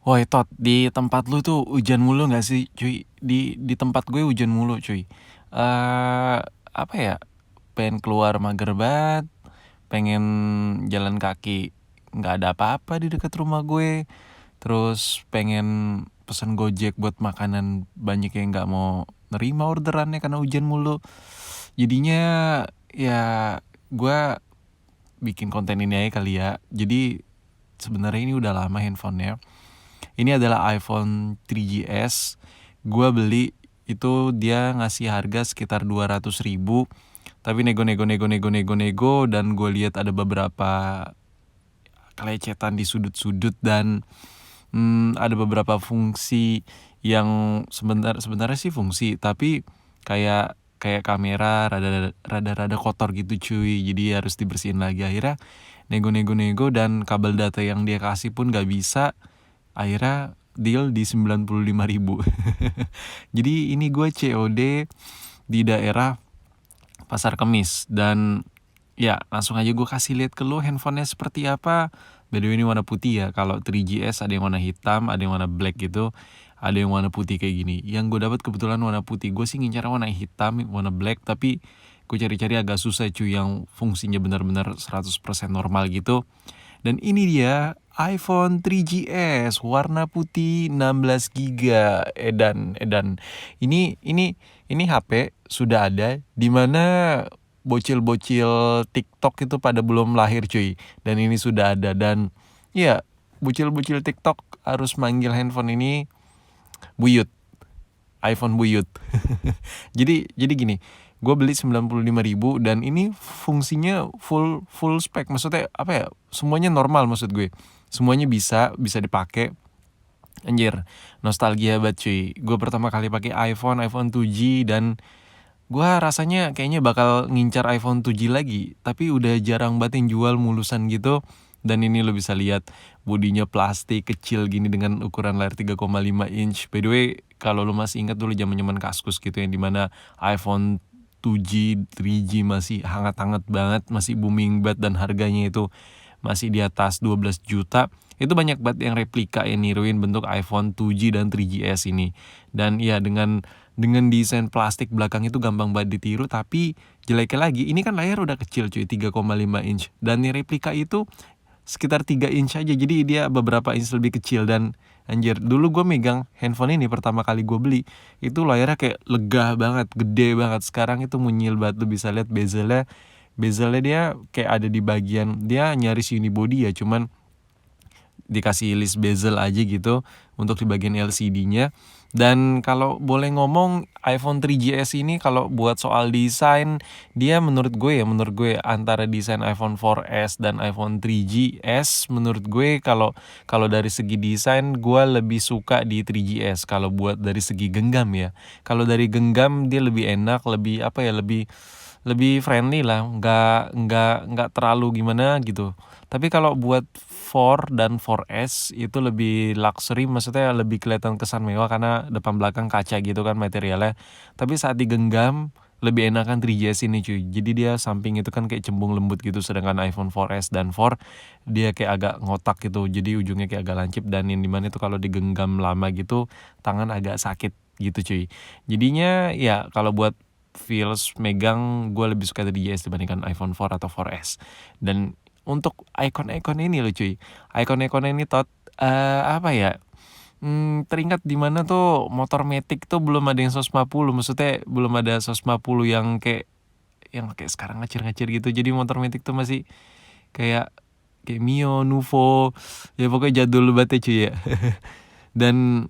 Woi Tot, di tempat lu tuh hujan mulu nggak sih, cuy? Di tempat gue hujan mulu, cuy. Apa ya? Pengen keluar mager banget, pengen jalan kaki, nggak ada apa-apa di dekat rumah gue. Terus pengen pesen Gojek buat makanan, banyak yang nggak mau nerima orderannya karena hujan mulu. Jadinya ya gue bikin konten ini aja kali ya. Jadi sebenarnya ini udah lama handphonenya. Ini adalah iPhone 3GS. Gue beli itu dia ngasih harga sekitar 200.000. Tapi nego dan gue lihat ada beberapa kelecetan di sudut-sudut dan ada beberapa fungsi yang sebenarnya sih fungsi, tapi kayak kayak kamera rada kotor gitu cuy, jadi harus dibersihin lagi. Akhirnya nego dan kabel data yang dia kasih pun gak bisa. Akhirnya deal di 95.000. Jadi ini gue COD di daerah Pasar Kemis. Dan ya langsung aja gue kasih lihat ke lu handphonenya seperti apa. By the way ini warna putih ya. Kalau 3GS ada yang warna hitam, ada yang warna black gitu, ada yang warna putih kayak gini. Yang gue dapat kebetulan warna putih. Gue sih ngincar warna hitam, warna black, tapi gue cari-cari agak susah cuy yang fungsinya benar-benar 100% normal gitu. Dan ini dia iPhone 3GS warna putih 16 GB. Edan. Ini HP sudah ada di mana bocil-bocil TikTok itu pada belum lahir cuy. Dan ini sudah ada, dan ya bocil-bocil TikTok harus manggil handphone ini buyut, iPhone buyut. jadi gini, gue beli 95.000 dan ini fungsinya full spek. Maksudnya apa ya? Semuanya normal maksud gue. Semuanya bisa dipakai. Anjir, nostalgia banget cuy. Gue pertama kali pakai iPhone 2G dan gue rasanya kayaknya bakal ngincar iPhone 2G lagi. Tapi udah jarang banget yang jual mulusan gitu. Dan ini lo bisa lihat bodinya plastik kecil gini dengan ukuran layar 3,5 inch. By the way, kalau lo masih ingat dulu zaman-zaman Kaskus gitu yang dimana iPhone 2G, 3G masih hangat-hangat banget, masih booming banget dan harganya itu masih di atas 12 juta. Itu banyak banget yang replika yang niruin bentuk iPhone 2G dan 3GS ini. Dan ya dengan desain plastik belakang itu gampang banget ditiru, tapi jeleknya lagi ini kan layar udah kecil cuy, 3,5 inch. Dan nih replika itu sekitar 3 inch aja, jadi dia beberapa inch lebih kecil. Dan anjir, dulu gue megang handphone ini pertama kali gue beli itu layarnya kayak lega banget, gede banget. Sekarang itu munyil banget, lu bisa lihat bezelnya dia kayak ada di bagian, dia nyaris unibody ya, cuman dikasih list bezel aja gitu untuk di bagian LCD-nya. Dan kalau boleh ngomong, iPhone 3GS ini kalau buat soal desain, dia menurut gue antara desain iPhone 4S dan iPhone 3GS, menurut gue kalau kalau dari segi desain gue lebih suka di 3GS. Kalau buat dari segi genggam ya, kalau dari genggam dia lebih enak, lebih apa ya, lebih lebih friendly lah, nggak terlalu gimana gitu. Tapi kalau buat 4 dan 4S itu lebih luxury, maksudnya lebih kelihatan kesan mewah karena depan belakang kaca gitu kan materialnya. Tapi saat digenggam lebih enakan 3GS ini cuy. Jadi dia samping itu kan kayak cembung lembut gitu, sedangkan iPhone 4S dan 4 dia kayak agak ngotak gitu. Jadi ujungnya kayak agak lancip, dan yang dimana itu kalau digenggam lama gitu tangan agak sakit gitu cuy. Jadinya ya kalau buat feels megang, gue lebih suka 3GS dibandingkan iPhone 4 atau 4S. Dan untuk ikon-ikon ini loh cuy, ikon-ikon ini tot apa ya, teringat di mana tuh motor Matic tuh belum ada yang 150, maksudnya belum ada 150 yang kayak sekarang ngacir-ngacir gitu. Jadi motor Matic tuh masih kayak kayak Mio, Nuvo, ya pokoknya jadul banget ya cuy ya. Dan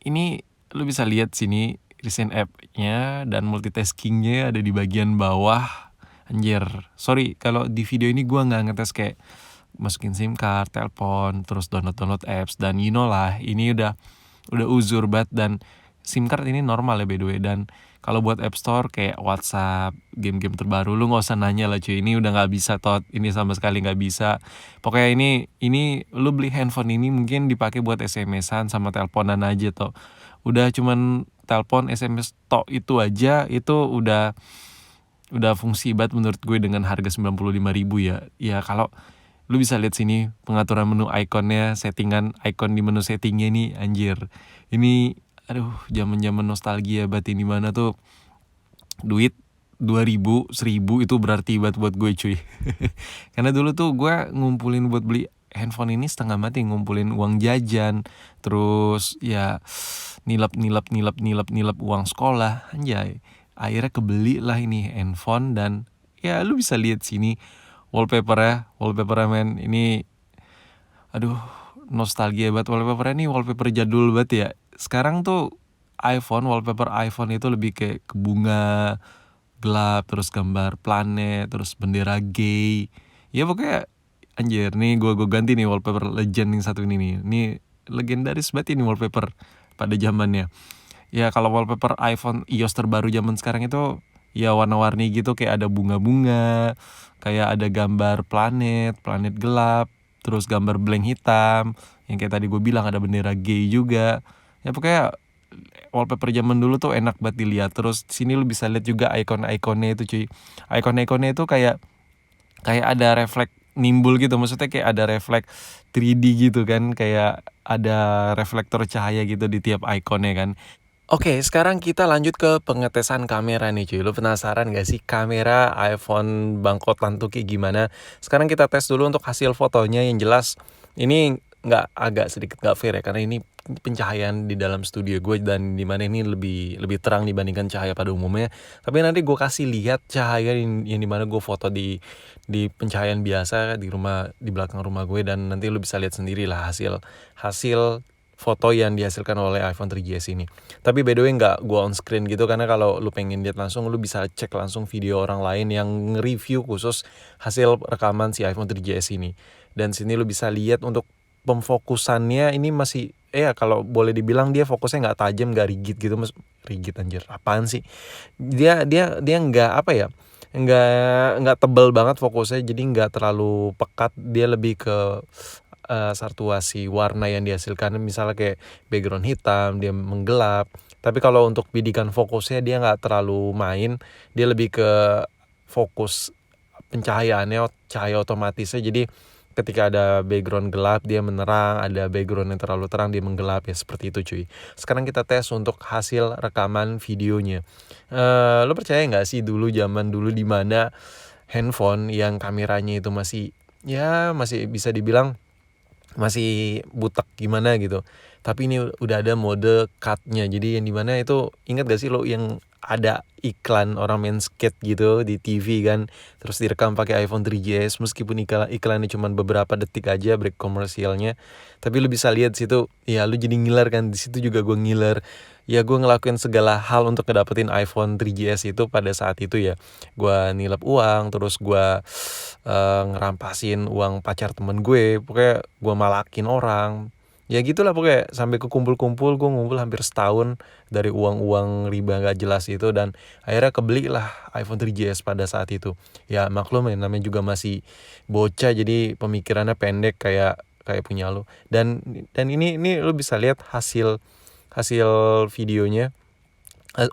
ini lu bisa lihat sini recent app-nya dan multitaskingnya ada di bagian bawah. Anjir, sorry kalau di video ini gue nggak ngetes kayak masukin SIM card, telepon, terus download apps, dan you know lah, ini udah uzur banget. Dan SIM card ini normal ya by the way. Dan kalau buat App Store kayak WhatsApp, game-game terbaru lu nggak usah nanya lah cuy, ini udah nggak bisa tot, ini sama sekali nggak bisa. Pokoknya ini lu beli handphone ini mungkin dipakai buat SMS-an sama teleponan aja toh. Udah cuman telepon, SMS tok itu aja, itu udah fungsi banget menurut gue dengan harga 95.000 ya. Ya kalau Lu bisa lihat sini pengaturan menu ikonnya, settingan icon di menu settingnya nih, anjir. Ini aduh, zaman-zaman nostalgia banget ini, mana tuh duit 2000, 1000 itu berarti buat gue cuy. Karena dulu tuh gue ngumpulin buat beli handphone ini setengah mati, ngumpulin uang jajan, terus ya nilap uang sekolah, anjay. Akhirnya kebeli lah ini handphone, dan ya lu bisa lihat sini wallpapernya men. Ini aduh, nostalgia banget wallpapernya nih, wallpaper jadul banget ya. Sekarang tuh wallpaper iPhone itu lebih kayak ke bunga gelap, terus gambar planet, terus bendera gay. Ya pokoknya anjir, nih gue ganti nih wallpaper legend yang satu ini nih. Ini legendaris banget ini wallpaper pada zamannya. Ya kalau wallpaper iPhone iOS terbaru zaman sekarang itu ya warna-warni gitu, kayak ada bunga-bunga, kayak ada gambar planet gelap, terus gambar blank hitam, yang kayak tadi gue bilang ada bendera gay juga. Ya pokoknya wallpaper zaman dulu tuh enak banget dilihat. Terus sini lu bisa lihat juga icon-iconnya itu cuy. Icon-iconnya itu kayak ada refleks nimbul gitu, maksudnya kayak ada refleks 3D gitu kan, kayak ada reflektor cahaya gitu di tiap ikonnya kan. Oke, sekarang kita lanjut ke pengetesan kamera nih cuy. Lu penasaran gak sih kamera iPhone bangkotan tuh kayak gimana? Sekarang kita tes dulu untuk hasil fotonya. Yang jelas ini agak sedikit nggak fair ya, karena ini pencahayaan di dalam studio gue, dan dimana ini lebih terang dibandingkan cahaya pada umumnya. Tapi nanti gue kasih lihat cahaya yang dimana gue foto di pencahayaan biasa di belakang rumah gue, dan nanti lu bisa lihat sendiri lah hasil foto yang dihasilkan oleh iPhone 3GS ini. Tapi by the way nggak gue on screen gitu, karena kalau lu pengen lihat langsung, lu bisa cek langsung video orang lain yang nge-review khusus hasil rekaman si iPhone 3GS ini. Dan sini lu bisa lihat untuk pemfokusannya ini masih kalau boleh dibilang dia fokusnya nggak tajam, nggak rigid gitu, rigid anjir apaan sih, dia nggak nggak tebal banget fokusnya, jadi nggak terlalu pekat, dia lebih ke satuasi warna yang dihasilkan, misalnya kayak background hitam dia menggelap. Tapi kalau untuk bidikan fokusnya dia nggak terlalu main, dia lebih ke fokus pencahayaannya, cahaya otomatisnya. Jadi ketika ada background gelap dia menerang, ada background yang terlalu terang dia menggelap, ya seperti itu cuy. Sekarang kita tes untuk hasil rekaman videonya. Lo percaya nggak sih zaman dulu di mana handphone yang kameranya itu masih bisa dibilang masih butek gimana gitu, tapi ini udah ada mode cut-nya. Jadi yang dimana itu, ingat gak sih lo yang ada iklan orang main skate gitu di TV kan, terus direkam pakai iPhone 3GS, meskipun iklannya cuma beberapa detik aja break komersialnya, tapi lu bisa lihat situ, ya lu jadi ngiler kan. Di situ juga gue ngiler, ya gue ngelakuin segala hal untuk ngedapetin iPhone 3GS itu pada saat itu ya. Gue nilap uang, terus gue ngerampasin uang pacar temen gue, pokoknya gue malakin orang. Ya gitulah pokoknya, sampai kekumpul-kumpul, gue ngumpul hampir setahun dari uang riba gak jelas itu, dan akhirnya kebeli lah iPhone 3GS pada saat itu. Ya maklum ya, namanya juga masih bocah, jadi pemikirannya pendek kayak punya lo. Dan ini lo bisa lihat hasil videonya.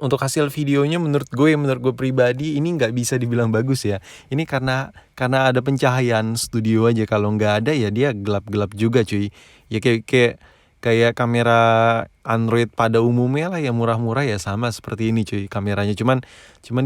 Untuk hasil videonya menurut gue pribadi ini nggak bisa dibilang bagus ya. Ini karena ada pencahayaan studio aja. Kalau nggak ada ya dia gelap-gelap juga cuy. Ya kayak kamera Android pada umumnya lah, yang murah-murah ya sama seperti ini cuy kameranya. Cuman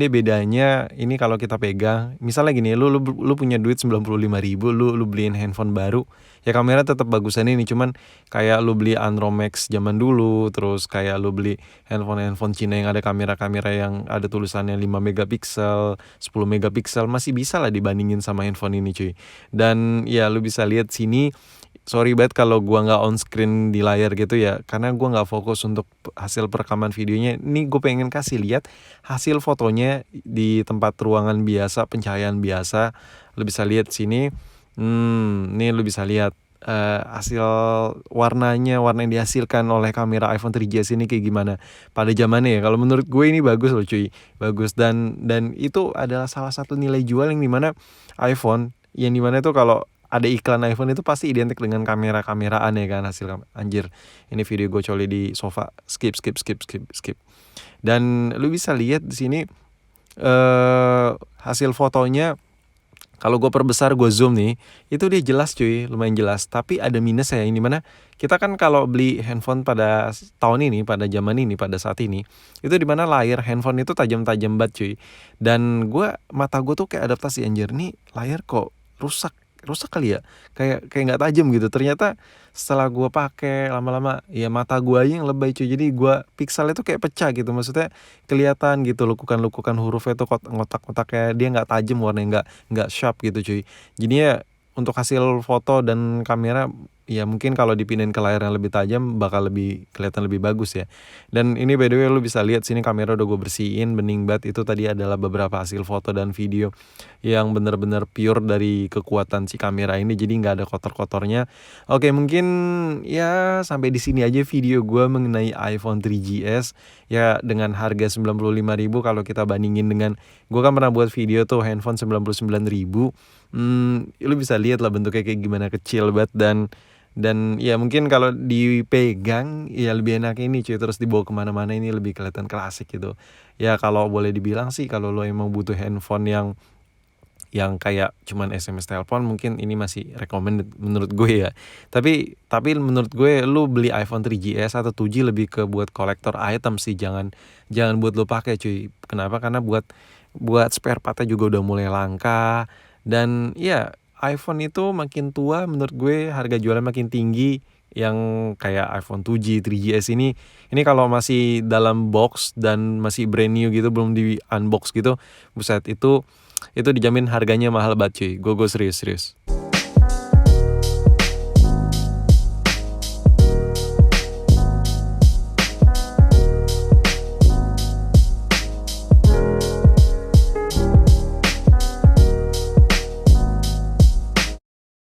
dia bedanya ini, kalau kita pegang misalnya gini, lu punya duit 95.000, lu beliin handphone baru, ya kamera tetap bagusan ini. Cuman kayak lu beli Andromax zaman dulu, terus kayak lu beli handphone Cina yang ada kamera yang ada tulisannya 5 megapiksel, 10 megapiksel, masih bisa lah dibandingin sama handphone ini cuy. Dan ya lu bisa lihat sini, sorry banget kalau gua nggak on screen di layar gitu ya, karena gua nggak fokus untuk hasil perekaman videonya. Ini gue pengen kasih lihat hasil fotonya di tempat ruangan biasa, pencahayaan biasa. Lu bisa lihat sini, nih lu bisa lihat hasil warna yang dihasilkan oleh kamera iPhone 3GS ini kayak gimana pada zamannya ya. Kalau menurut gue ini bagus loh cuy, bagus. Dan itu adalah salah satu nilai jual yang dimana iPhone, yang dimana itu kalau ada iklan iPhone itu pasti identik dengan kamera-kameraan ya kan, hasil anjir. Ini video gue coli di sofa, skip. Dan lu bisa lihat di sini hasil fotonya Kalau gue perbesar, gue zoom nih, itu dia jelas cuy, lumayan jelas. Tapi ada minus ya, ini mana kita kan kalau beli handphone pada tahun ini, pada zaman ini, pada saat ini, itu dimana layar handphone itu tajam-tajam banget cuy. Dan mata gue tuh kayak adaptasi, anjir nih layar kok rusak rusak kali ya, kayak nggak tajam gitu. Ternyata setelah gue pakai lama-lama, ya mata gue aja yang lebay cuy. Jadi pixel itu kayak pecah gitu, maksudnya kelihatan gitu lekukan-lekukan hurufnya tuh ngotak-ngotaknya, dia nggak tajam, warnanya nggak sharp gitu cuy. Jadinya untuk hasil foto dan kamera, ya mungkin kalau dipindahin ke layar yang lebih tajam bakal lebih kelihatan lebih bagus ya. Dan ini by the way lu bisa lihat sini, kamera udah gue bersihin, bening banget. Itu tadi adalah beberapa hasil foto dan video yang benar-benar pure dari kekuatan si kamera ini, jadi nggak ada kotor-kotornya. Oke, mungkin ya sampai di sini aja video gue mengenai iPhone 3GS ya, dengan harga 95.000. Kalau kita bandingin dengan, gue kan pernah buat video tuh handphone 99.000. Lu bisa lihat lah bentuknya kayak gimana, kecil banget. Dan ya mungkin kalau dipegang ya lebih enak ini cuy, terus dibawa kemana-mana ini lebih kelihatan klasik gitu ya. Kalau boleh dibilang sih, kalau lo emang butuh handphone yang kayak cuman SMS telepon, mungkin ini masih recommended menurut gue ya. Tapi menurut gue lu beli iPhone 3GS atau 2G lebih ke buat collector item sih, jangan buat lu pakai cuy. Kenapa? Karena buat spare partnya juga udah mulai langka. Dan ya iPhone itu makin tua menurut gue harga jualnya makin tinggi. Yang kayak iPhone 2G, 3GS ini kalau masih dalam box dan masih brand new gitu, belum di unbox gitu, buset, itu dijamin harganya mahal banget cuy. Gue serius.